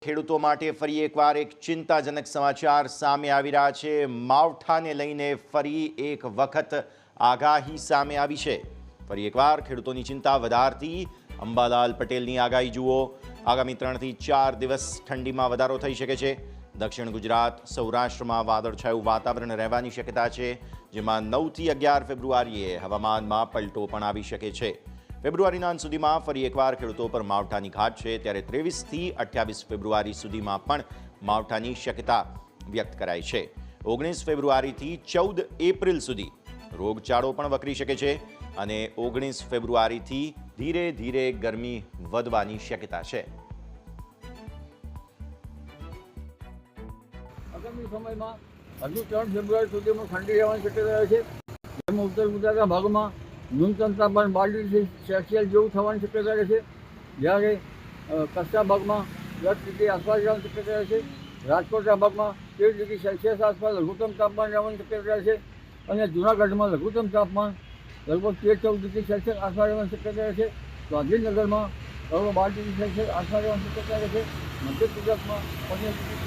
ખેડૂતો માટે ફરી એકવાર એક ચિંતાજનક સમાચાર સામે આવી રહ્યા છે। માવઠાને લઈને ફરી એક વખત આગાહી સામે આવી છે। ફરી એકવાર ખેડૂતોની ચિંતા વધારતી અંબાલાલ પટેલની આગાહી જુઓ। આગામી 3 થી 4 દિવસ ઠંડીમાં વધારો થઈ શકે છે। દક્ષિણ ગુજરાત સૌરાષ્ટ્રમાં વાદળછાયું વાતાવરણ રહેવાની શક્યતા છે, જેમાં 9 થી 11 ફેબ્રુઆરીએ હવામાનમાં પલટો પણ આવી શકે છે। ફેબ્રુઆરીના અંત સુધીમાં ફરી એકવાર ખેડૂતો પર માવઠાની ઘાટ છે, ત્યારે 23 થી 28 ફેબ્રુઆરી સુધીમાં પણ માવઠાની શક્યતા વ્યક્ત કરાઈ છે। 19 ફેબ્રુઆરીથી 14 એપ્રિલ સુધી રોગચાળો પણ વકરી શકે છે અને 19 ફેબ્રુઆરીથી ધીરે ધીરે ગરમી વધવાની શક્યતા છે। આગામી સમયમાં હજુ 3 ફેબ્રુઆરી સુધીમાં ઠંડી રહેવાની શક્યતા છે, જેમાં ઉત્તર ગુજરાતના ભાગમાં ન્યૂનતમ તાપમાન 12 ડિગ્રી સેલ્સિયસ જેવું થવાની શક્યતા રહે છે, જ્યારે કચ્છના ભાગમાં 10 ડિગ્રી આસપાસ રહેવાની શક્યતા રહે છે। રાજકોટના ભાગમાં 13 ડિગ્રી સેલ્સિયસ આસપાસ લઘુત્તમ તાપમાન રહેવાની શક્યતા રહે છે અને જૂનાગઢમાં લઘુત્તમ તાપમાન લગભગ 13-14 ડિગ્રી સેલ્સિયસ આસપાસ રહેવાની શક્યતા રહે છે। ગાંધીનગરમાં લગભગ 12 ડિગ્રી સેલ્સિયસ આસપાસ રહેવાની શક્યતા રહે છે। મધ્ય ગુજરાતમાં 15 ડિગ્રી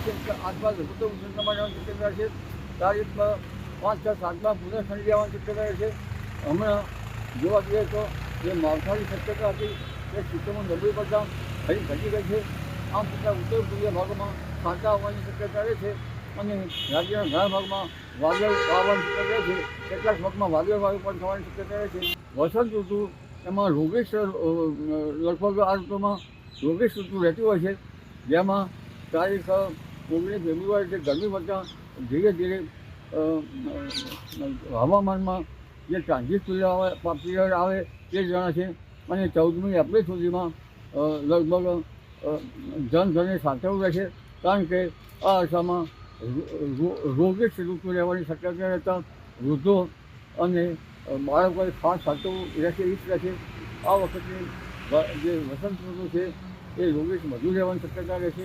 સેલ્સિયસ આસપાસ લઘુત્તમ તાપમાન રહેવાની શક્યતા રહે છે। તારીખ 5, 6, 7માં પુનઃ ઠંડી રહેવાની શક્યતા રહે છે। હમણાં જોવા જઈએ તો જે માવઠાની શક્યતા હતી તે સિસ્ટમો નબળી પડતા ફરી ઘટી ગઈ છે। આમ છતાં ઉત્તર પૂર્વીય ભાગોમાં છાંટા આવવાની શક્યતા રહે છે અને રાજ્યના ઘણા ભાગમાં વાદળ આવવાની શક્યતા રહે છે। કેટલાક ભાગમાં વાદળ વાયુ પણ થવાની શક્યતા રહે છે। વસંત ઋતુ એમાં રોગીશ લગભગ આ ઋતુમાં રોગીશ ઋતુ રહેતી હોય છે, જેમાં તારીખ 19 ફેબ્રુઆરીથી ગરમી વધતા ધીરે ધીરે હવામાનમાં જે ટ્રાન્ઝિટ પીરિયડ આવે તે જણાશે અને 14મી એપ્રિલ સુધીમાં લગભગ જનધનને સાચવવું રહેશે, કારણ કે આ અરસામાં રોગીશ ઋતુ રહેવાની શક્યતા રહેતા વૃદ્ધો અને બાળકોએ ખાસ સાચવવું રહેશે એ જ રહેશે। આ વખતની જે વસંત ઋતુ છે એ રોગીશ વધુ રહેવાની શક્યતા રહેશે।